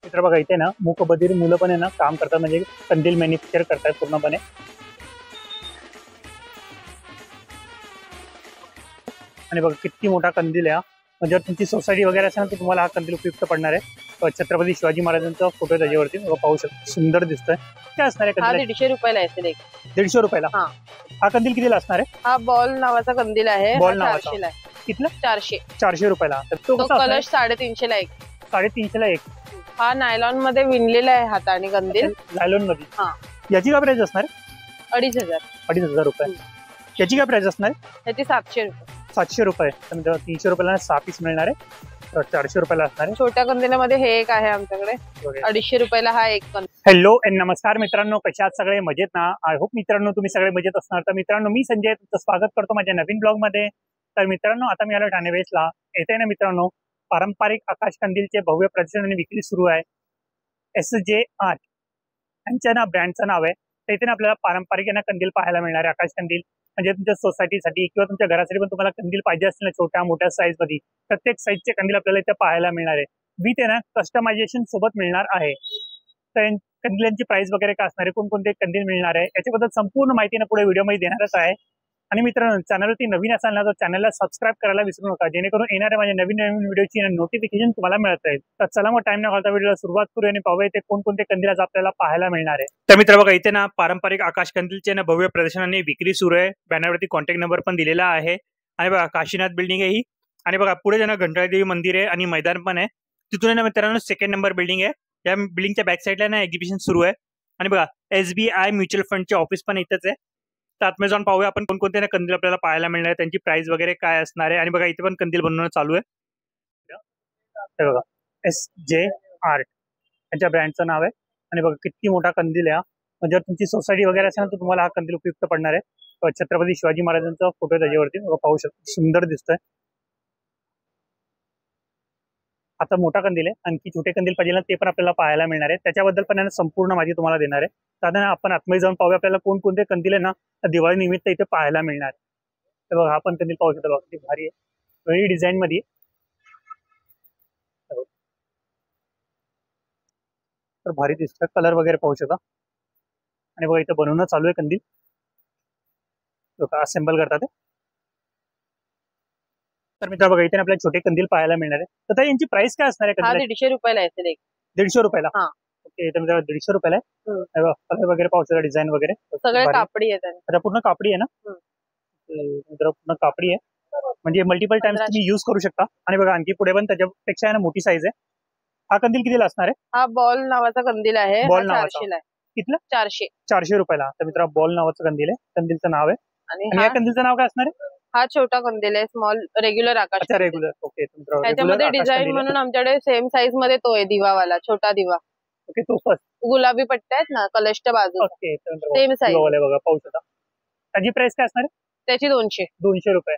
मित्र बघा इथे ना मूकबधीर मुलं पण आहे ना काम करतात, म्हणजे कंदील मॅन्युफॅक्चर करतात पूर्णपणे. आणि बघा किती मोठा कंदील आहे. म्हणजे जर तुमची सोसायटी वगैरे असेल ना तर तुम्हाला हा कंदील उपयुक्त पडणार आहे. छत्रपती शिवाजी महाराजांचा फोटो आहे त्याच्यावरती, पाहू शकतो, सुंदर दिसतोय. काय असणार आहे हा कंदील? 150 रुपयाला असेल एक. 150 रुपयाला. हा हा कंदील कितीला असणार आहे? हा बॉल नावाचा कंदील आहे. बॉल हा नावाचा. 400 ला आहे. कितला? 400. 400 रुपयाला. तर तो तो कसा असणार? कलश 350 ला एक. 350 ला एक. हा नायलॉन मध्ये विणलेला आहे हाताने कंदील. नायलॉन मध्ये. हा याची काय प्राइस असणार आहे? 2500. 2500 रुपये. याची काय प्राइस असणार आहे? त्याची 700 रुपये. 700 रुपये. तर 300 रुपयाला 6 पीस मिळणार आहे. 400 रुपयाला असणार आहे. छोट्या कंदिलामध्ये हे एक आहे आमच्याकडे. 250 रुपयाला हा एक कंदील. हॅलो एंड नमस्कार मित्रांनो, कशा आहात सगळे? मजेत ना? आय होप मित्रांनो तुम्ही सगळे मजेत असणार. तर मित्रांनो मी संजय तुमचं स्वागत करतो माझ्या नवीन ब्लॉग मध्ये. तर मित्रांनो आता मी आलो ठाणे वेस्टला. येथे ना मित्रांनो पारंपरिक आकाश कंदीलचे भव्य प्रदर्शन आणि विक्री सुरू आहे. SJ आर्ट यांच्या ना ब्रँडचं नाव आहे. तर इथे ना आपल्याला पारंपरिक ना कंदील पाहायला मिळणार आहे. आकाश कंदील म्हणजे तुमच्या सोसायटीसाठी किंवा तुमच्या घरासाठी पण तुम्हाला कंदील पाहिजे असतील ना, छोट्या मोठ्या साईज मध्ये प्रत्येक साईजचे कंदील आपल्याला इथे पाहायला मिळणार आहे. विथ आहे ना कस्टमायझेशन सोबत मिळणार आहे. तर कंदिलांची प्राइस वगैरे काय असणार आहे, कोणकोणते कंदील मिळणार आहे याच्याबद्दल संपूर्ण माहिती ना पुढे व्हिडिओमध्ये देणारच आहे. आणि मित्रांनो चॅनलवरती नवीन असाल ना तर चॅनलला सबस्क्राईब करायला विसरू नका, जेणेकरून येणाऱ्या माझ्या नवीन नवीन व्हिडिओची नोटिफिकेशन तुम्हाला मिळत राहील. तर चला मग टाइम न घालता व्हिडिओला सुरुवात करूया आणि पाहूया ते कोणकोणते कंदील आज आपल्याला पाहायला मिळणार आहे. तर मित्र बघा इथे ना पारंपरिक आकाश कंदीलचे ना भव्य प्रदर्शन आणि विक्री सुरू आहे. बॅनरवरती कॉन्टॅक्ट नंबर पण दिलेला आहे. आणि बघा काशीनाथ बिल्डिंग आहे ही. आणि बघा पुढे ना घंटादेवी मंदिर आहे आणि मैदान पण आहे. तिथून ना मित्रांनो 2nd नंबर बिल्डिंग आहे. या बिल्डिंगच्या बॅक साईडला ना एक्झिबिशन सुरू आहे. आणि बघा SBI म्युच्युअल फंडचे ऑफिस पण इथेच आहे. तर आतमध्ये जाऊन पाहूया आपण कोणकोणते कंदील आपल्याला पाहायला मिळणार आहे, त्यांची प्राइस वगैरे काय असणार आहे. आणि बघा इथे पण कंदील बनवणं चालू आहे. बघा SJ आर्ट यांच्या ब्रँडचं नाव आहे. आणि बघा किती मोठा कंदील आहे. म्हणजे जर तुमची सोसायटी वगैरे असेल ना तर तुम्हाला हा कंदील उपयुक्त पडणार आहे. छत्रपती शिवाजी महाराजांचा फोटो आहे त्याच्यावरती, पाहू शकतो, सुंदर दिसतोय. आता मोठा कंदील आहे, आणखी छोटे कंदील पाहिजे ना ते पण आपल्याला पाहायला मिळणार आहे. त्याच्याबद्दल पण संपूर्ण माहिती तुम्हाला देणार आहे. साधारण आपण आतमध्ये जाऊन पाहूया आपल्याला कोणकोणते कंदील आहे ना दिवाळी निमित्त इथे पाहायला मिळणार आहे. तर बघा हा पण कंदील पाहू शकतो, बघा किती भारी आहे, वेगळी डिझाईन मध्ये. तर भारी दिसतोय, कलर वगैरे पाहू शकता. आणि बघा इथं बनवणं चालू आहे कंदील, असेंबल करतात. तर मित्र बघा इथे आपल्याला छोटे कंदील पाहायला मिळणार आहे. तर यांची प्राइस काय असणार आहे? हा 150 रुपयाला असेल एक. 150 रुपयाला. हा ओके. तर मित्र 150 रुपयाला आहे. कलर वगैरे पाहू शकता, डिझाईन वगैरे सगळे कापडी आहे. अच्छा पूर्ण कापडी आहे ना? मित्र पूर्ण कापडी आहे, म्हणजे मल्टिपल टाइम्स तुम्ही यूज करू शकता. आणि बघा आणखी पुढे पण त्याच्यापेक्षा आहे ना मोठी साईज आहे. हा कंदील कितीला असणार आहे? हा बॉल नावाचा कंदील आहे. बॉल 400 ला आहे. कितला? 400. 400 रुपयाला. तर मित्र बॉल नावाचं कंदील आहे, कंदीलचं नाव आहे. आणि या कंदीलचं नाव काय असणार आहे? हा छोटा कंदील आहे, स्मॉल रेग्युलर आकाश. अच्छा रेग्युलर. ओके. त्याच्यामध्ये डिझाईन म्हणून आमच्याकडे सेम साईज मध्ये तो आहे, दिवावाला छोटा दिवा. ओके. तो फर्स्ट गुलाबी पट्ट्या आहेत ना कलशच्या बाजूला. ओके. सेम साईज बघा पाहू शकता. त्याची प्राइस काय असणार आहे? त्याची 200 रुपये.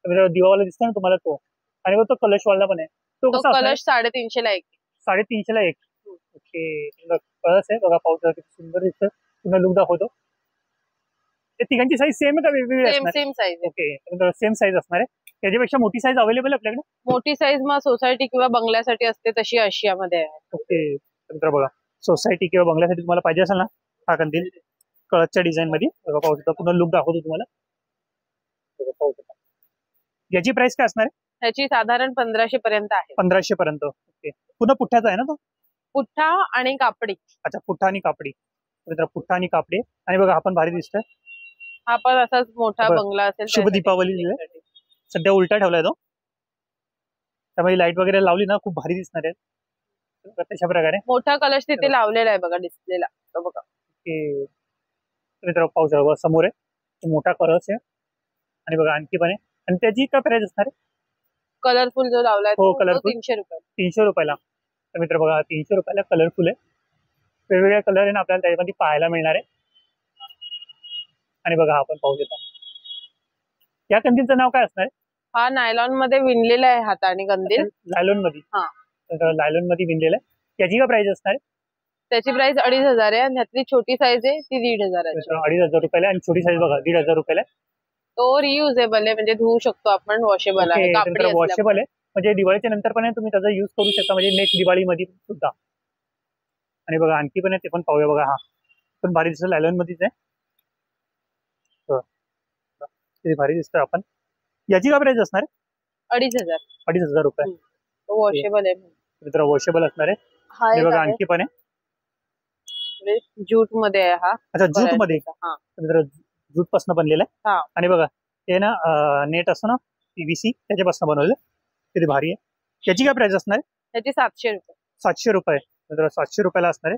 तर दिवावाला दिसतो ना तुम्हाला तो. आणि तो कलशवाला पण आहे. तो कलश 350 ला एक. 350 ला एक. ओके. कलश आहे बघा, पाहू शकता किती सुंदर दिसतं. पुन्हा लुक दाखवतो. ते तिघांची साईज सेम आहे का वेगवेगळी असणार? Same size. Okay. Same size असणार आहे. त्याच्यापेक्षा मोठी साईज अवेलेबल आहे आपल्याकडे? मोठी साईज मग सोसायटी किंवा बंगल्यासाठी असते तशी आशियामध्ये आहे. ओके. तर बघा सोसायटी किंवा बंगल्यासाठी तुम्हाला पाहिजे असेल ना हा कंदील कळसच्या डिझाईन मध्ये, पाहू शकता. पुन्हा लुक दाखवतो तुम्हाला, पाहू शकता. याची प्राइस काय असणार आहे? त्याची साधारण 1500 पर्यंत आहे. 1500 पर्यंत. ओके. पुन्हा पुठ्ठाचा आहे ना तो? पुठ्ठा आणि कापडी. अच्छा पुठ्ठा आणि कापडी. मित्र पुठ्ठा आणि कापडी. आणि बघा आपण भारी दिसतोय. हा पण असाच मोठा बंगला असेल. शुभ दीपावली सध्या उलटा ठेवलाय तो, त्यामुळे लाईट वगैरे लावली ना खूप भारी दिसणार आहे. तशा प्रकारे मोठा कलश तिथे लावलेला आहे बघा, डिस्प्लेला बघा. मित्र पाहू शकता समोर आहे मोठा कलश आहे. आणि बघा आणखी पण आहे. आणि त्याची काय प्राइस असणार आहे? कलरफुल जो लावलाय हो कलरफुल 300 रुपये. 300 रुपयाला. तर मित्र बघा 300 रुपयाला कलरफुल आहे. वेगवेगळ्या कलर आहे ना आपल्याला त्याच्यामध्ये पाहायला मिळणार आहे. आणि बघा आपण पाहू शकता. या कंदीलचं नाव काय असणार आहे? हा नायलॉन मध्ये विणलेला आहे हाताने कंदील. नायलॉन मध्ये. हा नायलॉन मध्ये विणलेला आहे. त्याची काय प्राइस असणार आहे? त्याची प्राइस 2500 आहे. आणि ह्यातली छोटी साईज आहे ती 1500 आहे. 2500 रुपयाला. आणि छोटी साईज बघा 1500 रुपयाला. तो रियुजेबल आहे, म्हणजे धुवू शकतो आपण, वॉशेबल आहे. वॉशेबल आहे, म्हणजे दिवाळीच्या नंतर पण तुम्ही त्याचा युज करू शकता, म्हणजे नेक्स्ट दिवाळीमध्ये सुद्धा. आणि बघा आणखी पण आहे, ते पण पाहूया बघा. हा पण भारी दिसतं, लायलॉन मध्येच आहे. किती भारी दिसतोय. आपण याची काय प्राइस असणार आहे? 2,500. 2,500 रुपये. वॉशेबल आहे. मित्र वॉशेबल असणार आहे. हा आणि एक बघा आहे आणखी पण आहे. ज्यूट मध्ये आहे हा. अच्छा, जूट मध्ये. हा मित्र जूट पासून बनलेलं आहे. हा. आणि बघा हे ना नेट असतं ना, पीव्हीसी, त्याच्यापासून बनवलं. किती भारी आहे. याची काय प्राइस असणार आहे? त्याची 700 रुपये. 700 रुपये. मित्र 700 रुपयाला असणार आहे.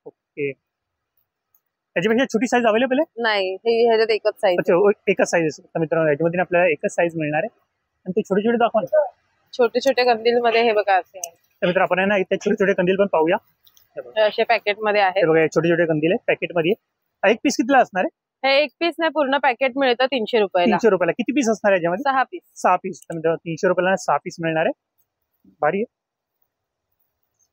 ओके. त्याच्यापेक्षा छोटी साईज अवेलेबल आहे? नाही, ह्याच्यात एकच साईज. अच्छा, एकच साईज असेल तर मित्रांनो याच्यामध्ये आपल्याला एकच साईज मिळणार आहे. आणि ते छोटे छोटे दाखवा ना. छोटे छोटे कंदील मध्ये हे बघा असे आहे. तर मित्र आपण आहे ना इथे छोटे छोटे कंदील पण पाहूया. असे पॅकेट मध्ये आहेत. हे बघा छोटे छोटे कंदील आहे पॅकेट मध्ये. एक पीस कितीला असणार आहे? हे एक पीस नाही, पूर्ण पॅकेट मिळतं 300 रुपयाला. 300 रुपयाला. किती पीस असणार आहे याच्यामध्ये? 6 पीस. 6 पीस. तर मित्रांनो 300 रुपयाला 6 पीस मिळणार आहे. भारी आहे.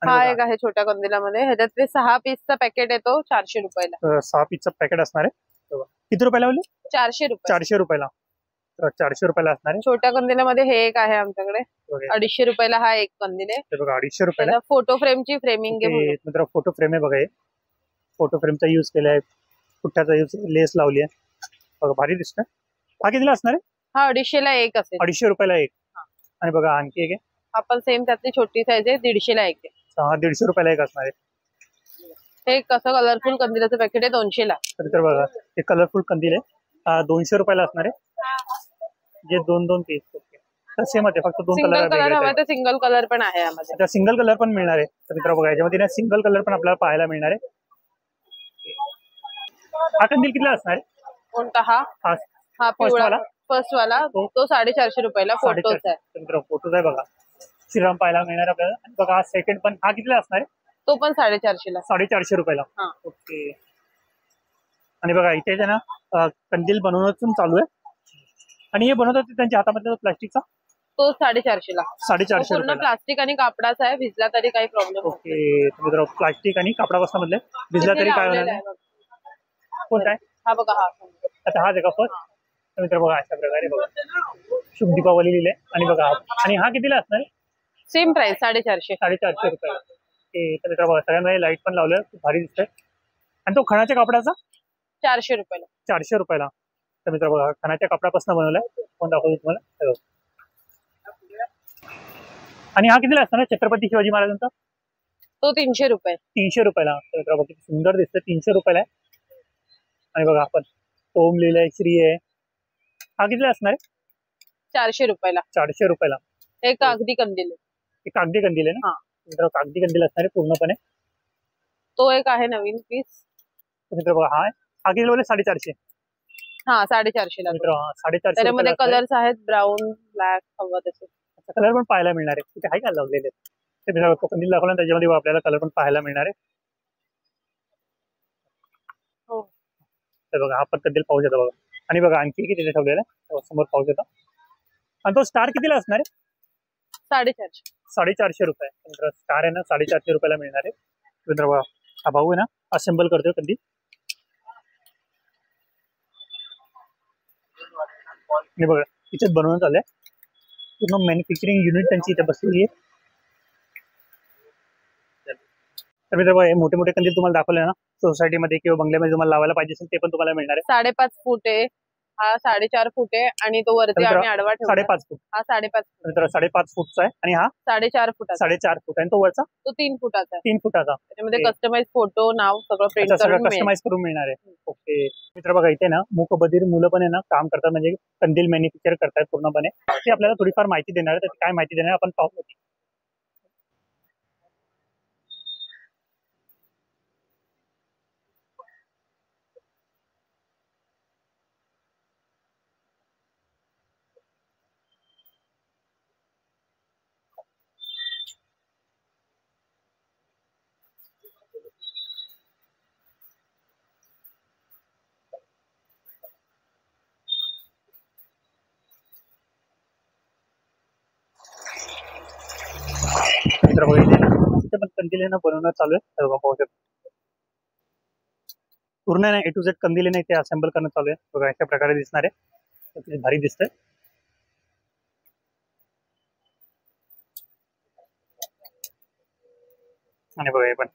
हा एक आहे छोट्या कंदिलामध्ये, ह्याच्यात ते 6 पीसचा पॅकेट येतो 400 रुपयाला. 6 पीसचं पॅकेट असणार आहे. किती रुपयाला बोलले? 400 रुपये. 400 रुपयाला. 400 रुपयाला असणार आहे. छोट्या कंदिलामध्ये हे एक आहे आमच्याकडे. 250 रुपयाला हा एक कंदील आहे. हे बघा 250 रुपयाला. फोटो फ्रेमची फ्रेमिंग आहे. मित्र फोटो फ्रेम आहे बघा. हे फोटो फ्रेमचा यूज केलाय, पुठ्ठ्याचा यूज, लेस लावली आहे बघा. भारी दिसतोय. हा कितीला असणार आहे? हा 250 ला एक असेल. 250 रुपयाला एक. आणि बघा आणखी एक आहे. आपण सेम त्यातली छोटी साईज आहे, 150 ला एक आहे. हा 150 रुपयाला एक असणार आहे. हे कसं कलरफुल कंदिलाचं पॅकेट आहे 200 ला. तर बघा हे कलरफुल कंदील आहे. 200 रुपयाला असणार आहे. जे 2-2 पीस. ओके. तर सेम आहे, फक्त 2 सिंगल कलर हवा कलर. तर सिंगल कलर पण आहे यामध्ये. आता सिंगल कलर पण मिळणार आहे. तर मित्र बघा याच्यामध्ये ना सिंगल कलर पण आपल्याला पाहायला मिळणार आहे. हा कंदील कितीला असणार आहे? कोणता? हा हा पिवळा फर्स्ट वाला तो 450 रुपयाला. फोटोज आहे. मित्र फोटोज आहे बघा. श्रीराम पाहायला मिळणार आपल्याला. आणि बघा हा सेकंड पण, हा कितीला असणार आहे? तो पण 450 ला. 450 रुपयाला. ओके. आणि बघा इथे ना कंदील बनवणं चालू आहे. आणि हे बनवतात त्यांच्या हातामध्ये प्लास्टिकचा, तो 450 ला. 450 पूर्ण प्लास्टिक आणि कापडाचा आहे, भिजला तरी काही प्रॉब्लेम. ओके. मित्र प्लास्टिक आणि कापडापासून मधले, भिजला तरी काय होणार? कोणता आहे? हा बघा हा. अच्छा हाच आहे का फर्स्ट? मित्र बघा अशा प्रकारे बघा शुभ दीपावली लिहिले. आणि बघा आणि हा कितीला असणार आहे? Same price 450. 450 रुपये. तर मित्र बघा सगळ्यांना लाईट पण लावलं, खूप भारी दिसतंय. आणि तो खणाच्या कापडाचा 400 रुपयाला. 400 रुपयाला. तर मित्र बघा खणाच्या कपड्यापासून बनवलाय. कोण दाखवतो तुम्हाला? आणि हा कितीला असणार आहे? छत्रपती शिवाजी महाराजांचा तो 300 रुपये. 300 रुपयाला. तर मित्र बघा किती सुंदर दिसतं. 300 रुपयाला आहे. आणि बघा आपण ओम लिहिलंय, श्री आहे. हा कितीला असणार आहे? 400 रुपयाला. 400 रुपयाला. हे कागदी कंदील आहे. हे कागदी कंदील आहे ना? मित्र कागदी कंदील असणार आहे पूर्णपणे. तो एक आहे नवीन पीस. मित्र बघा हा किती बोलले? 450. हा 450 ला. मित्र 450. त्यामध्ये कलर्स आहेत, ब्राऊन, ब्लॅक, हवा तसे कलर पण पाहायला मिळणार आहे. तिथे आहे का लावलेले ते मित्र कंदील दाखवलं, त्याच्यामध्ये आपल्याला कलर पण पाहायला मिळणार आहे. तर बघा हा पण कंदील पाहू शकता बघा. आणि बघा आणखी किती ठेवलेला आहे समोर पाहू शकता. आणि तो स्टार कितीला असणार आहे? 450. 450 रुपये. मित्र स्टार आहे ना 450 रुपयाला मिळणार आहे. मित्र बघा हा भाऊ आहे ना असेंबल करतोय कंदील. आणि बघा इथेच बनवून चाललंय. पूर्ण मॅन्युफॅक्चरिंग युनिट त्यांची इथे बसलेली आहे. तर मित्र बघा हे मोठे मोठे कंदील तुम्हाला दाखवले ना सोसायटीमध्ये किंवा बंगल्यामध्ये तुम्हाला लावायला पाहिजे असेल ते पण तुम्हाला मिळणार आहे. 5.5 फूट आहे, हा 4.5 फूट आहे. आणि तो वरती आम्ही आडवा ठेवला 5.5 फूट. हा 5.5 फूट. मित्र 5.5 फूटचा आहे. आणि हा 4.5 फुटाचा. 4.5 फूट. आणि तो वरचा तो 3 फुटाचा आहे. 3 फुटाचा. त्याच्यामध्ये कस्टमाइज फोटो, नाव सगळं प्रिंट सगळं कस्टमाइज करून मिळणार आहे. ओके. मित्र बघा इथे ना मूकबधीर मुलं पण आहे ना काम करतात, म्हणजे कंदील मॅन्युफॅक्चर करतात पूर्णपणे. ते आपल्याला थोडीफार माहिती देणार आहे. काय माहिती देणार आपण पाहू. मित्र बघा इथे पण कंदील आहे ना बनवणं चालू आहे. पाहू शकता पूर्ण ना A to Z कंदील आहे ते असेंबल करणं चालू आहे. बघा अशा प्रकारे दिसणार आहे. भारी दिसतंय. आणि बघा हे पण